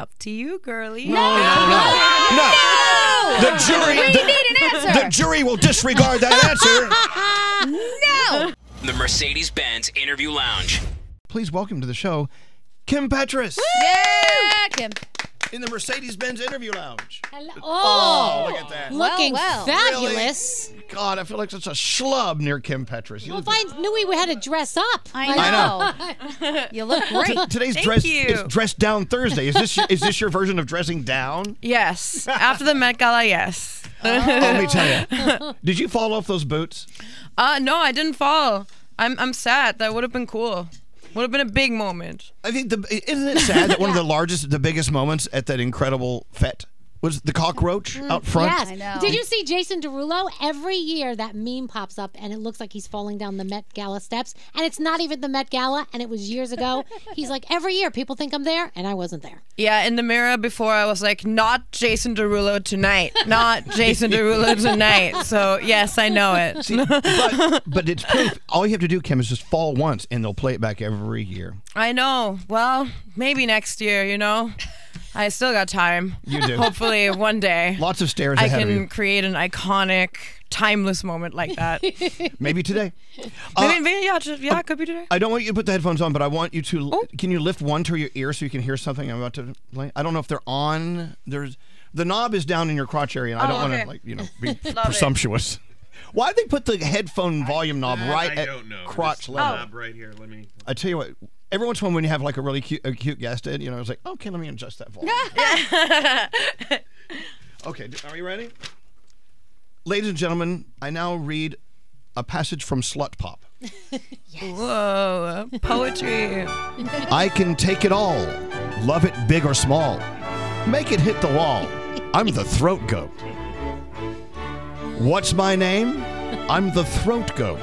up to you, girlie. No. The jury. We need an answer. The jury will disregard that answer. No. The Mercedes-Benz Interview Lounge. Please welcome to the show, Kim Petras. Yeah, Kim. In the Mercedes-Benz Interview Lounge. Hello. Oh, look at that. Looking Well. fabulous. Really? God, I feel like such a schlub near Kim Petras. Well, if I knew we had to dress up. I know. You look great. Today's Thank dress you. is Dress Down Thursday. Is this your version of dressing down? Yes. After the Met Gala, yes. Let me tell you. Did you fall off those boots? No, I didn't fall. I'm sad. That would have been cool. Would have been a big moment. I think isn't it sad that one of the biggest moments at that incredible fete was the cockroach out front? Yes. I know. Did you see Jason Derulo? Every year that meme pops up and it looks like he's falling down the Met Gala steps. And it's not even the Met Gala, and it was years ago. He's like, every year people think I'm there, and I wasn't there. Yeah, in the mirror before I was like, not Jason Derulo tonight. Not Jason Derulo tonight. So, yes, I know it. See, but it's proof. All you have to do, Kim, is just fall once, and they'll play it back every year. I know. Well, maybe next year, you know? I still got time. You do. Hopefully one day Lots of stairs I ahead of can you. create an iconic, timeless moment like that. Maybe today. Maybe it could be today. I don't want you to put the headphones on, but I want you to. Can you lift one to your ear so you can hear something I'm about to play? I don't know if they're on. The knob is down in your crotch area, and I don't want to be presumptuous. Why did they put the headphone volume knob right at crotch level? Knob right here. Let me. I tell you what. Every once in a while when you have like a really cute guest in, it's like, okay, let me adjust that volume. Okay, are you ready? Ladies and gentlemen, I now read a passage from Slut Pop. Whoa, poetry. I can take it all, love it big or small, make it hit the wall. I'm the throat goat. What's my name? I'm the throat goat.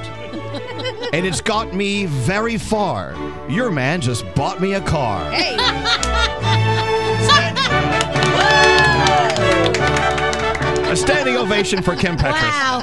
And it's got me very far. Your man just bought me a car. Hey. A standing ovation for Kim Petras. Wow.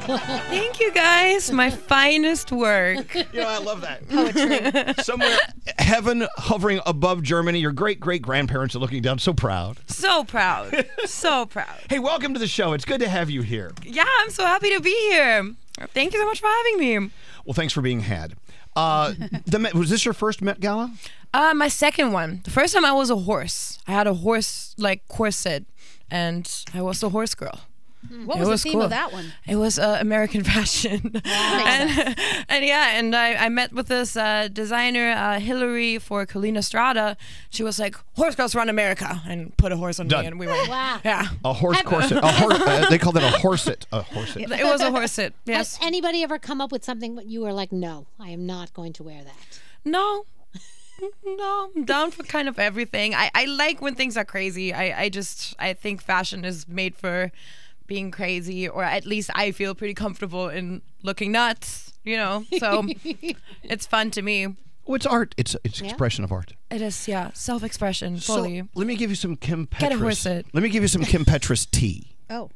Thank you, guys. My finest work. I love that. Poetry. Somewhere, heaven hovering above Germany. Your great-great-grandparents are looking down. So proud. So proud. So proud. Hey, welcome to the show. It's good to have you here. Yeah, I'm so happy to be here. Thank you so much for having me. Well, thanks for being had. Was this your first Met Gala? My second one. The first time I was a horse. I had a horse corset, and I was a horse girl. What was the theme of that one? It was American fashion. And I met with this designer, Hillary, for Colina Strada. She was like, horse girls run America, and put a horse on me, and we went, Wow. yeah. A horse corset. They call that a horset. A horset. It was a horset, yes. Has anybody ever come up with something that you were like, no, I am not going to wear that? No, I'm down for kind of everything. I like when things are crazy. I think fashion is made for being crazy, or at least I feel pretty comfortable in looking nuts, so it's fun to me. Well, it's art. It's expression of art. It is, yeah, self-expression, fully. So let me give you some Kim Petras. Get a horset. Let me give you some Kim Petras tea. Oh.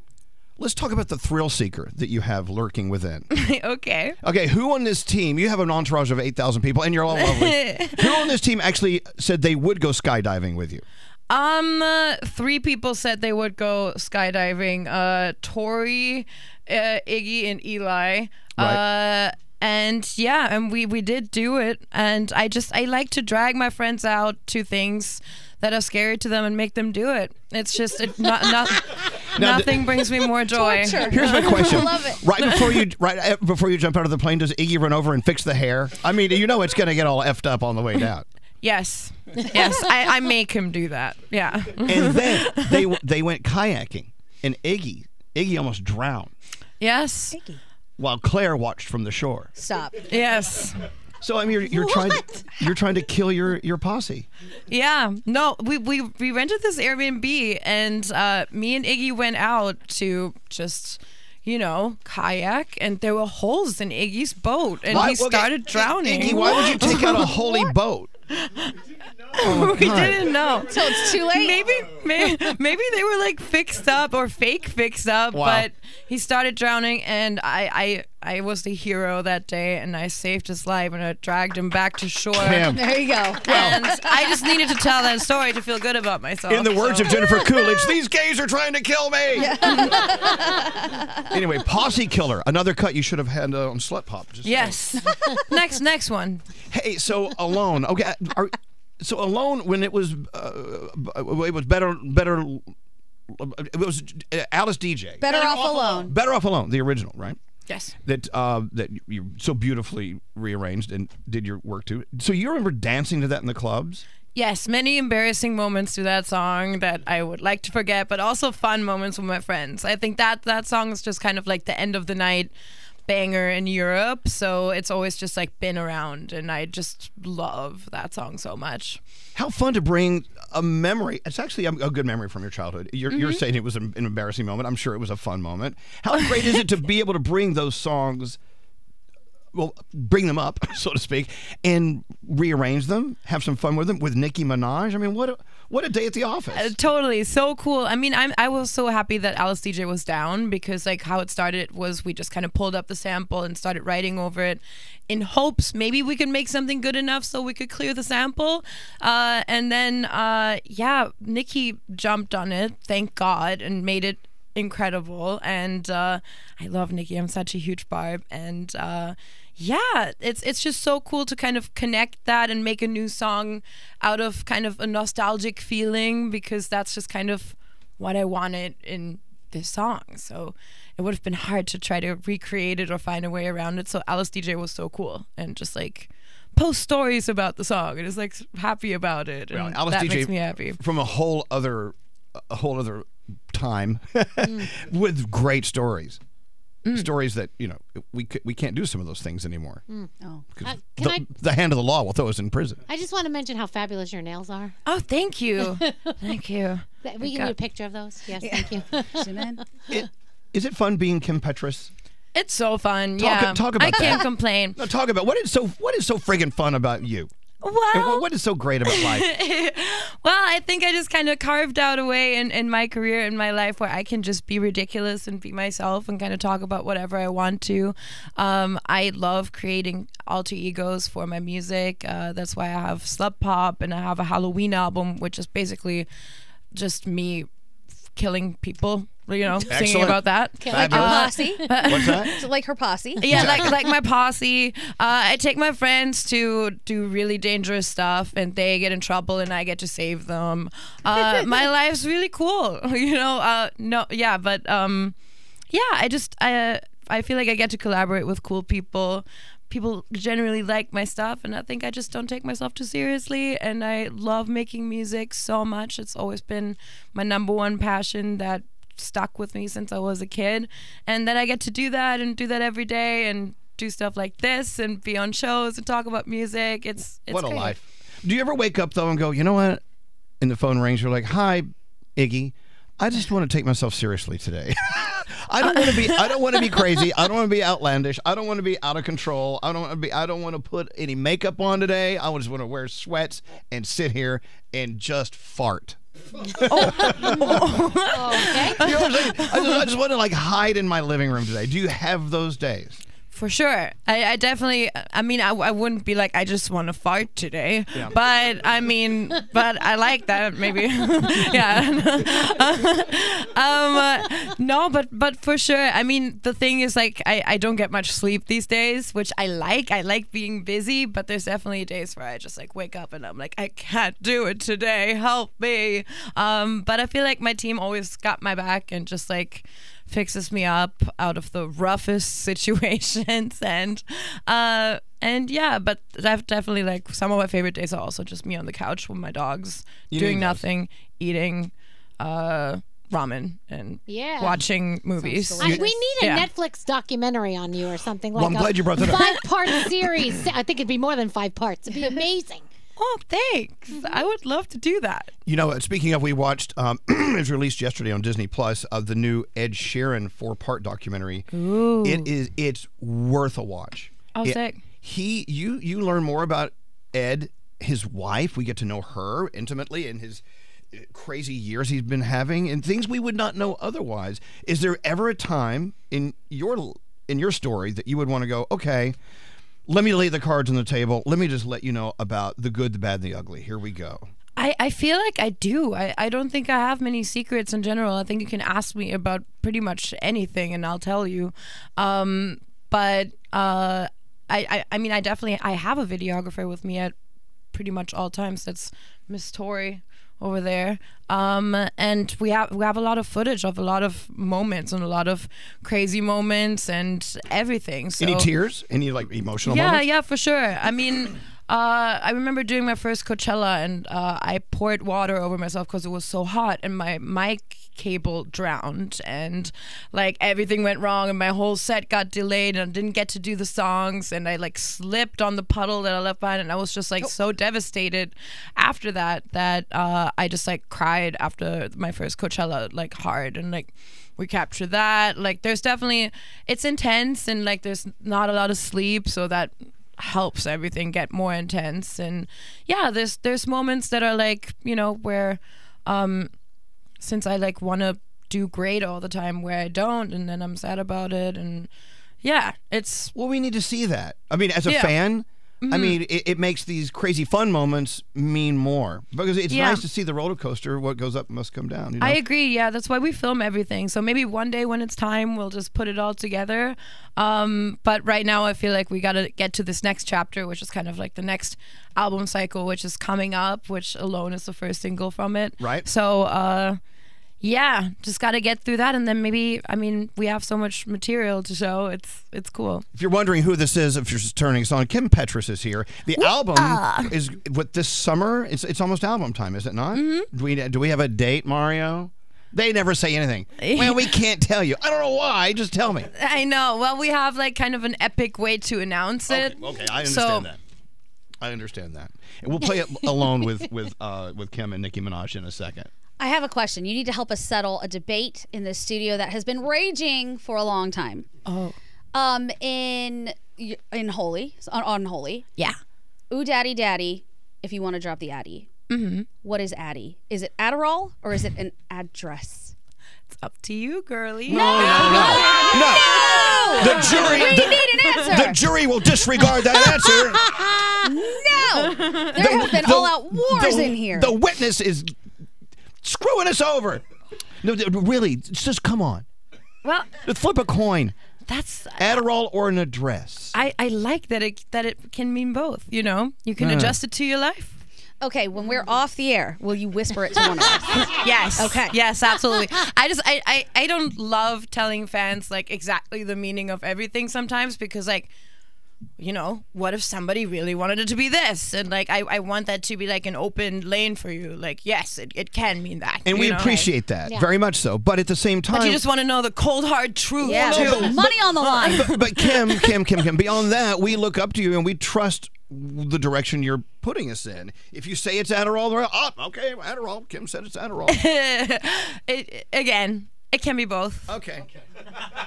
Let's talk about the thrill seeker that you have lurking within. Okay. Okay, who on this team, you have an entourage of 8,000 people, and you're all lovely. Who on this team actually said they would go skydiving with you? 3 people said they would go skydiving. Tori, Iggy, and Eli. Right. And we did do it. And I like to drag my friends out to things that are scary to them and make them do it. It's just nothing brings me more joy. Torture. Here's my question. I love it. Right before you jump out of the plane, does Iggy run over and fix the hair? I mean, it's going to get all effed up on the way down. Yes. I make him do that. Yeah. And then they went kayaking, and Iggy almost drowned. Yes. Iggy. While Claire watched from the shore. Stop. Yes. So I mean, you're trying to kill your posse. Yeah. No, we rented this Airbnb, and me and Iggy went out to just kayak, and there were holes in Iggy's boat, and he started drowning. Iggy, why would you take out a holy boat? Oh, we didn't know. So it's too late. Maybe they were like fixed up or fake fixed up, Wow. but he started drowning, and I I was the hero that day, and I saved his life, and I dragged him back to shore. Damn. There you go. And I just needed to tell that story to feel good about myself. In the words of Jennifer Coolidge, these gays are trying to kill me. Anyway, Posse Killer, another cut you should have had on Slut Pop. Just yes. next one. Hey, so Alone. Okay, so Alone, when it was better. It was Alice DJ. Better Off Alone. Better Off Alone, the original, right? Yes. That you so beautifully rearranged and did your work to. So you remember dancing to that in the clubs? Yes, many embarrassing moments to that song that I would like to forget, but also fun moments with my friends. I think that song is just kind of like the end of the night banger in Europe, so it's always just like been around, and I just love that song so much. How fun to bring a memory. It's actually a good memory from your childhood. You're saying it was an embarrassing moment. I'm sure it was a fun moment. How great is it to be able to bring those songs, well, bring them up, so to speak, and rearrange them, have some fun with them, with Nicki Minaj? I mean, what a day at the office. Totally, so cool. I mean, I was so happy that Alice DJ was down, because like how it started was we just kind of pulled up the sample and started writing over it in hopes maybe we could make something good enough so we could clear the sample. And then, Nicki jumped on it, thank God, and made it incredible. And I love Nicki. I'm such a huge barb. And it's just so cool to kind of connect that and make a new song out of kind of a nostalgic feeling, because that's just kind of what I wanted in this song. So it would have been hard to try to recreate it or find a way around it. So Alice DJ was so cool, and just like post stories about the song and is like happy about it. And Alice that DJ makes me happy. From a whole other time with great stories. Stories that, we can't do some of those things anymore. Oh. The hand of the law will throw us in prison. I just want to mention how fabulous your nails are. Oh, thank you. Thank you. We can do a picture of those. Yes, thank you. Zoom in. Is it fun being Kim Petras? It's so fun. Talk about I can't that. complain. No, talk about what is so friggin' fun about you. Well, what is so great about life? Well, I think I just kind of carved out a way in my career, in my life, where I can just be ridiculous and be myself and kind of talk about whatever I want to. I love creating alter egos for my music. That's why I have Slut Pop, and I have a Halloween album, which is basically just me killing people, singing about that. Like your posse. What's that? So like her posse. Yeah, like my posse. I take my friends to do really dangerous stuff, and they get in trouble, and I get to save them. My life's really cool, I feel like I get to collaborate with cool people. People generally like my stuff, and I think I just don't take myself too seriously, and I love making music so much. It's always been my number one passion that stuck with me since I was a kid, and then I get to do that every day and do stuff like this and be on shows and talk about music. It's what a great. life. Do you ever wake up though and go, you know what? And the phone rings, you're like, hi, Iggy. I just want to take myself seriously today. I don't want to be crazy. I don't want to be outlandish. I don't want to be out of control. I don't want to put any makeup on today. I just want to wear sweats and sit here and just fart. Okay. You know what I'm saying? I just want to hide in my living room today. Do you have those days? For sure. I definitely, I wouldn't be like, I just want to fart today. Yeah. But I like that maybe. Yeah. No, but for sure. The thing is I don't get much sleep these days, which I like. I like being busy, but there's definitely days where I just wake up and I'm like, I can't do it today. Help me. But I feel like my team always got my back and just fixes me up out of the roughest situations, and but I've definitely some of my favorite days are also just me on the couch with my dogs, doing nothing, eating ramen and watching movies. We need a Netflix documentary on you or something like I'm glad you brought that up. 5-part series. I think it'd be more than 5 parts. It'd be amazing. Oh, thanks. I would love to do that. Speaking of, we watched, it was released yesterday on Disney Plus, the new Ed Sheeran 4-part documentary. Ooh. It's worth a watch. Oh, sick. You learn more about Ed, his wife. We get to know her intimately and his crazy years he's been having and things we would not know otherwise. Is there ever a time in your in your story that you would want to go, okay, let me lay the cards on the table. Let me just let you know about the good, the bad, and the ugly. Here we go. I feel like I do. I don't think I have many secrets in general. I think you can ask me about pretty much anything and I'll tell you. I mean, I have a videographer with me at pretty much all times. That's Miss Tori over there. And we have a lot of footage of a lot of moments and a lot of crazy moments and everything. So, any tears? Any like emotional moments? Yeah, for sure. I mean, I remember doing my first Coachella and I poured water over myself because it was so hot and my mic cable drowned and like everything went wrong and my whole set got delayed and I didn't get to do the songs and I like slipped on the puddle that I left behind and I was just like so devastated after that I just like cried after my first Coachella like hard and like we captured that. Like there's definitely, it's intense and like there's not a lot of sleep, so that helps everything get more intense. And yeah, there's moments that are like, you know, where since I like want to do great all the time where I don't, and then I'm sad about it. And yeah, it's, well, we need to see that. I mean, as a fan, I mean, it makes these crazy fun moments mean more because it's nice to see the roller coaster. What goes up must come down. You know? I agree. Yeah, that's why we film everything. So maybe one day when it's time, we'll just put it all together. But right now, I feel like we got to get to this next chapter, which is kind of like the next album cycle, which is coming up, which Alone is the first single from it. Right. So, yeah, just got to get through that, and then maybe, I mean, we have so much material to show. It's cool. If you're wondering who this is, if you're just turning us on, Kim Petras is here. The album is what this summer. It's almost album time, is it not? Do we have a date, Mario? They never say anything. Well, we can't tell you. I don't know why. Just tell me. I know. Well, we have like kind of an epic way to announce it. Okay, I understand that. I understand that. And we'll play it alone with Kim and Nicki Minaj in a second. I have a question. You need to help us settle a debate in the studio that has been raging for a long time. Oh. In Holy, on Holy. Yeah. Ooh, daddy, daddy, if you want to drop the Addy. What is Addy? Is it Adderall or is it an address? It's up to you, girlie. No. The jury. We need an answer. The jury will disregard that answer. No. There have been all-out wars in here. The witness is screwing us over. No, really, just come on. Well, let's flip a coin. That's Adderall or an address. I like that it can mean both. You know, you can adjust it to your life. Okay, when we're off the air, will you whisper it to one of us? Yes. Okay. Yes, absolutely. I don't love telling fans like exactly the meaning of everything sometimes because like, you know, what if somebody really wanted it to be this? And like, I want that to be like an open lane for you. Like, yes, it can mean that. And we appreciate that very much so. But at the same time, but you just want to know the cold hard truth. Yeah, too. money on the line. But Kim, beyond that, we look up to you and we trust the direction you're putting us in. If you say it's Adderall, okay, Adderall. Kim said it's Adderall. It can be both. Okay.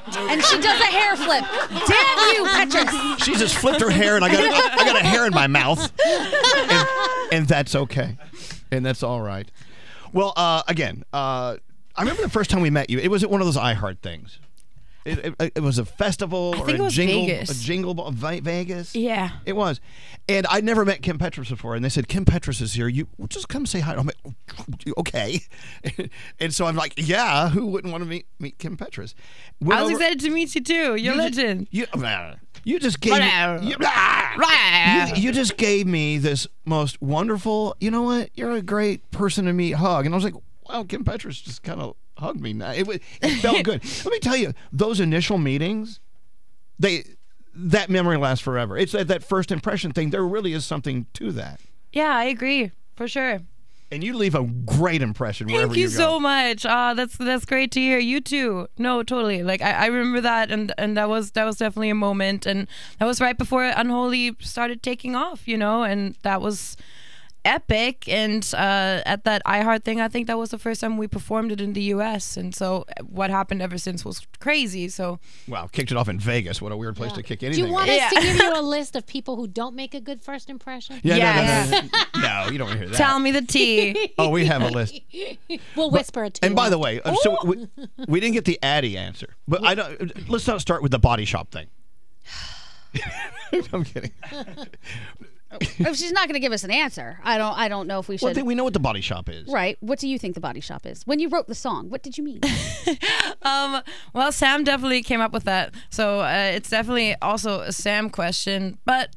And she does a hair flip. Damn you, Petras. She just flipped her hair, and I got a hair in my mouth, and that's okay, and that's all right. Well, again, I remember the first time we met you. It was at one of those iHeart things. It was a festival or a jingle Vegas. Yeah, it was, and I'd never met Kim Petras before, and they said Kim Petras is here. You just come say hi. I'm like, okay, and so I'm like, yeah, who wouldn't want to meet Kim Petras? I was excited to meet you too. You're a legend. You just gave you just gave me this most wonderful. You know what? You're a great person to meet. Hug, and I was like, wow, Kim Petras just kind of hugged me. It felt good. Let me tell you, those initial meetings, that memory lasts forever. It's that first impression thing. There really is something to that. Yeah, I agree for sure. And you leave a great impression wherever you go. Thank you so much. That's great to hear. You too. No, totally. Like I remember that, and that was definitely a moment, and that was right before Unholy started taking off. You know, and that was. epic. And at that iHeart thing, I think that was the first time we performed it in the U.S. And so what happened ever since was crazy. So wow, kicked it off in Vegas. What a weird place to kick anything. Do you want off. us to give you a list of people who don't make a good first impression? Yeah, no, you don't want to hear that. Tell me the tea. Oh, we have a list. We'll whisper it to you. And by the way, so we didn't get the Addy answer, but I don't. Let's not start with the body shop thing. I'm kidding. If she's not going to give us an answer, I don't know if we should. Well, I think we know what the body shop is. Right. What do you think the body shop is? When you wrote the song, what did you mean? Well, Sam definitely came up with that. So it's definitely also a Sam question. But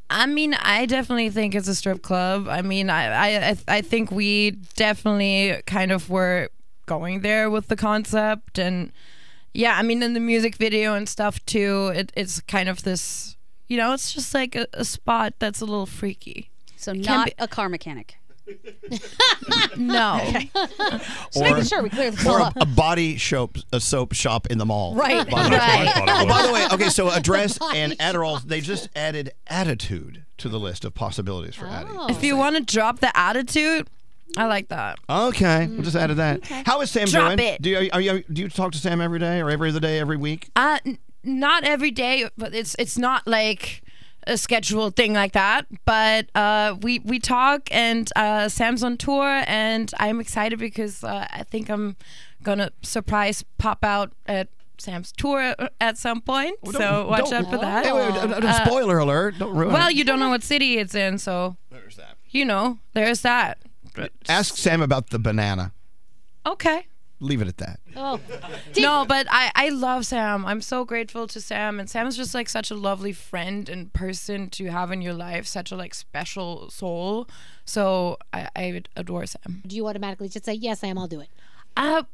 I mean, I definitely think it's a strip club. I mean, I think we definitely kind of were going there with the concept. And yeah, I mean, in the music video and stuff too, it's kind of this... You know, it's just like a spot that's a little freaky. So not a car mechanic. No. Okay. Just making sure we clear this all Or up. a body shop, a soap shop in the mall. Right. Right. Oh, by the way, okay, so Address and Adderall, they just added attitude to the list of possibilities for Addy. If you want to drop the attitude, I like that. Okay, we'll just added that. Okay. How is Sam Drop doing? it. Do you talk to Sam every day or every other day, every week? Not every day, but it's not like a scheduled thing like that. But we talk, and Sam's on tour, and I'm excited because I think I'm gonna surprise pop out at Sam's tour at some point. So watch out for that. Hey, spoiler alert! Don't ruin it. Well, you don't know what city it's in, so There's that. you know, there's that. Ask Sam about the banana. Okay. Leave it at that. Oh. No, but I love Sam. I'm so grateful to Sam, and Sam's just like such a lovely friend and person to have in your life, such a like special soul. So I adore Sam. Do you automatically just say, yes, Sam, I'll do it?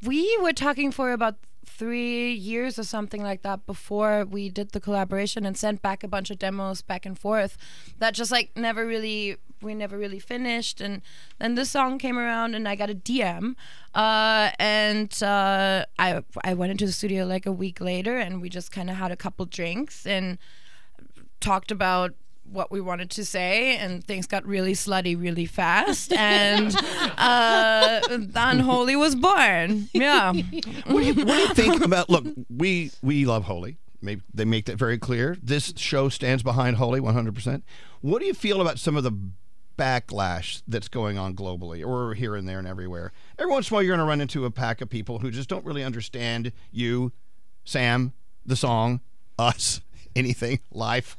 We were talking for about 3 years or something like that before we did the collaboration, and sent back a bunch of demos back and forth that just like we never really finished. And then this song came around, and I got a DM, and I went into the studio like a week later, and we just kind of had a couple drinks and talked about what we wanted to say, and things got really slutty really fast, and the Unholy was born. Yeah. What do you think about? Look, we love Holy. Maybe they make that very clear. This show stands behind Holy 100%. What do you feel about some of the backlash that's going on globally, or here and there and everywhere? Every once in a while, you're going to run into a pack of people who just don't really understand you, Sam, the song, us, anything, life,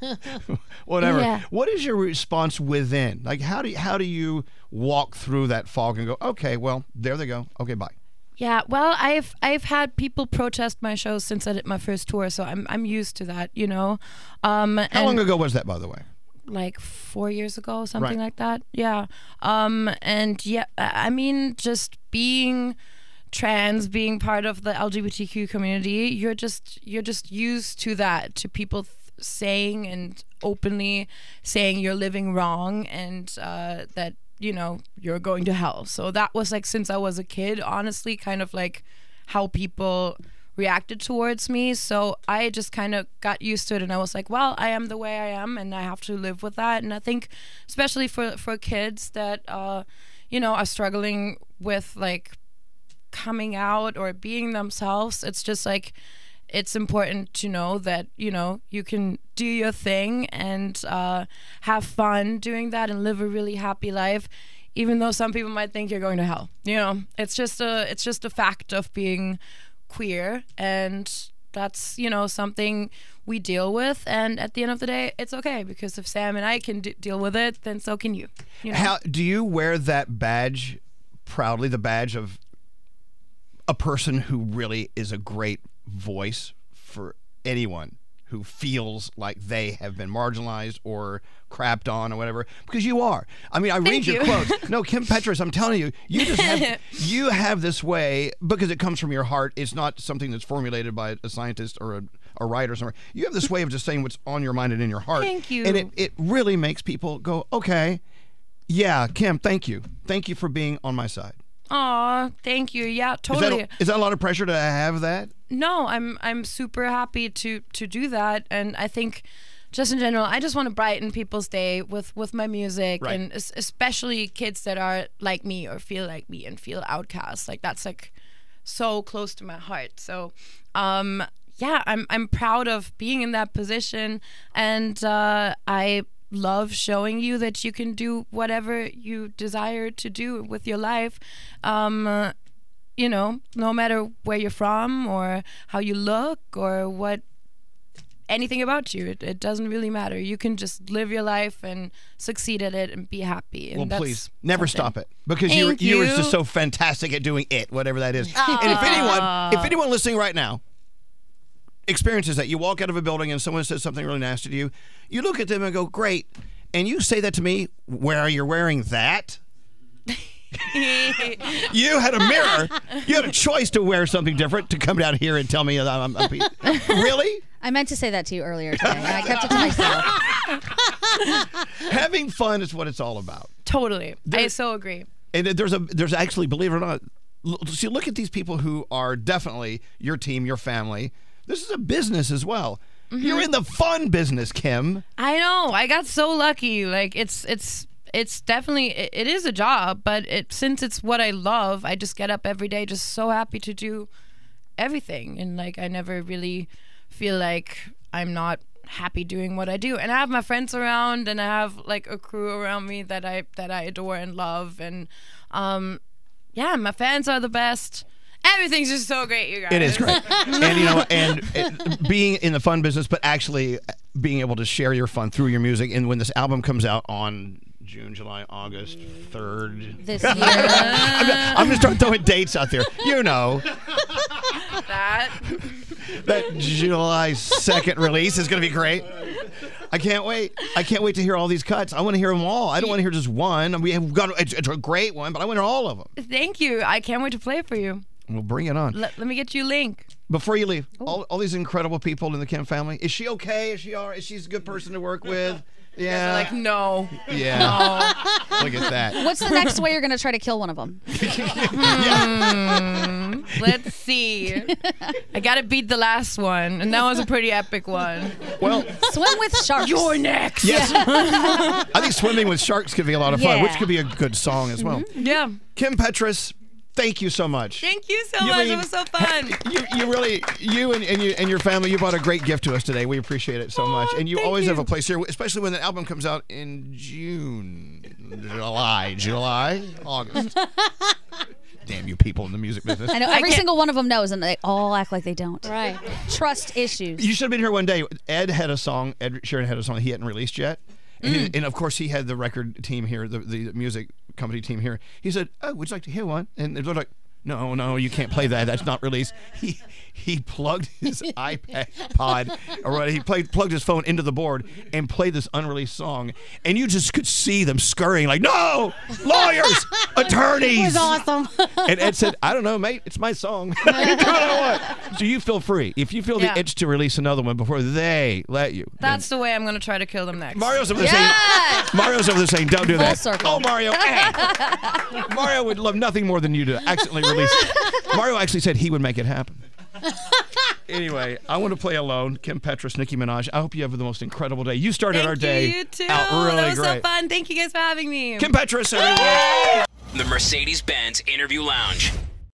whatever. Yeah. What is your response within? Like, how do you walk through that fog and go, okay, well, there they go. Okay, bye. Yeah, well, I've had people protest my shows since I did my first tour, so I'm used to that, you know. How long ago was that, by the way? Like 4 years ago, something Right. like that. Yeah. And yeah, I mean, just being trans, being part of the LGBTQ community, you're just used to that, to people saying and openly saying you're living wrong, and that, you know, you're going to hell. So that was like, since I was a kid, honestly, kind of like how people reacted towards me. So I just kind of got used to it, and I was like, well, I am the way I am, and I have to live with that. And I think especially for kids that you know, are struggling with like coming out or being themselves, it's just like, it's important to know that, you know, you can do your thing and have fun doing that and live a really happy life, even though some people might think you're going to hell. You know, it's just a fact of being queer, and that's, you know, something we deal with. And at the end of the day, it's okay, because if Sam and I can deal with it, then so can you. You know? How do you wear that badge proudly, the badge of a person who really is a great voice for anyone who feels like they have been marginalized or crapped on or whatever? Because you are. I mean, I read your quotes. No, Kim Petras, I'm telling you, you just have, you have this way, because it comes from your heart. It's not something that's formulated by a scientist or a writer or somewhere. You have this way of just saying what's on your mind and in your heart. Thank you. And it really makes people go, okay, yeah, Kim, thank you. Thank you for being on my side. Aw, thank you. Yeah, totally. Is that a lot of pressure to have that? No, I'm super happy to do that, and I think just in general, I just want to brighten people's day with my music, Right. and especially kids that are like me or feel like me and feel outcast. Like that's like so close to my heart. So, yeah, I'm proud of being in that position, and I love showing you that you can do whatever you desire to do with your life. You know, no matter where you're from or how you look or what. Anything about you, it doesn't really matter. You can just live your life and succeed at it and be happy. And well, please never stop it, because you were just so fantastic at doing it, whatever that is. And if anyone listening right now experiences that, you walk out of a building and someone says something really nasty to you, you look at them and go, "Great," and you say that to me, "Where you're wearing that." You had a mirror. You had a choice to wear something different, to come down here and tell me that I'm really. I meant to say that to you earlier today, and I kept it to myself. Having fun is what it's all about. Totally. I so agree. And there's actually, believe it or not, see, look at these people who are definitely your team, your family. This is a business as well. Mm-hmm. You're in the fun business, Kim. I know. I got so lucky. Like it's definitely, it is a job, but since it's what I love, I just get up every day just so happy to do everything, and like I never really feel like I'm not happy doing what I do. And I have my friends around, and I have like a crew around me that I adore and love, and yeah, my fans are the best. Everything's just so great, you guys. It is great. And you know, being in the fun business, but actually being able to share your fun through your music. And when this album comes out on June, July, August 3rd. This year. I'm going to start throwing dates out there. You know. That July 2nd release is going to be great. I can't wait. I can't wait to hear all these cuts. I want to hear them all. I don't want to hear just one. It's a great one, but I want to hear all of them. Thank you. I can't wait to play it for you. Well, bring it on. Let me get you a link. Before you leave, all these incredible people in the Kim family, is she okay? Is she all right? Is she a good person to work with? Yeah. Like, no. Yeah. No. Look at that. What's the next way you're going to try to kill one of them? Let's see. I got to beat the last one, and that was a pretty epic one. Well, swim with sharks. You're next. Yes. I think swimming with sharks could be a lot of fun, which could be a good song as well. Yeah. Kim Petras, thank you so much. Thank you so much. It was so fun. You and your family, you brought a great gift to us today. We appreciate it so much. And you always have a place here, especially when the album comes out in July, August. Damn you people in the music business. I know every single one of them knows, and they all act like they don't. Right. Trust issues. You should have been here one day. Ed Sheeran had a song he hadn't released yet. And of course, he had the record team here, the music company team here. He said, "Oh, would you like to hear one?" And they're like, "No, you can't play that. That's not released." He plugged his iPod, or he plugged his phone into the board and played this unreleased song. And you just could see them scurrying like, "No, lawyers, attorneys." It was awesome. And Ed said, "I don't know, mate. It's my song." So you feel free. If you feel the itch to release another one before they let you. That's the way I'm going to try to kill them next. Mario's over there saying, "Don't do that." Circle. Oh, Mario. Mario would love nothing more than you to accidentally release it. Mario actually said he would make it happen. Anyway, I want to play Alone. Kim Petras, Nicki Minaj. I hope you have the most incredible day. You started our day you too. out really that was great. so fun. Thank you guys for having me. Kim Petras, everyone. The Mercedes-Benz Interview Lounge.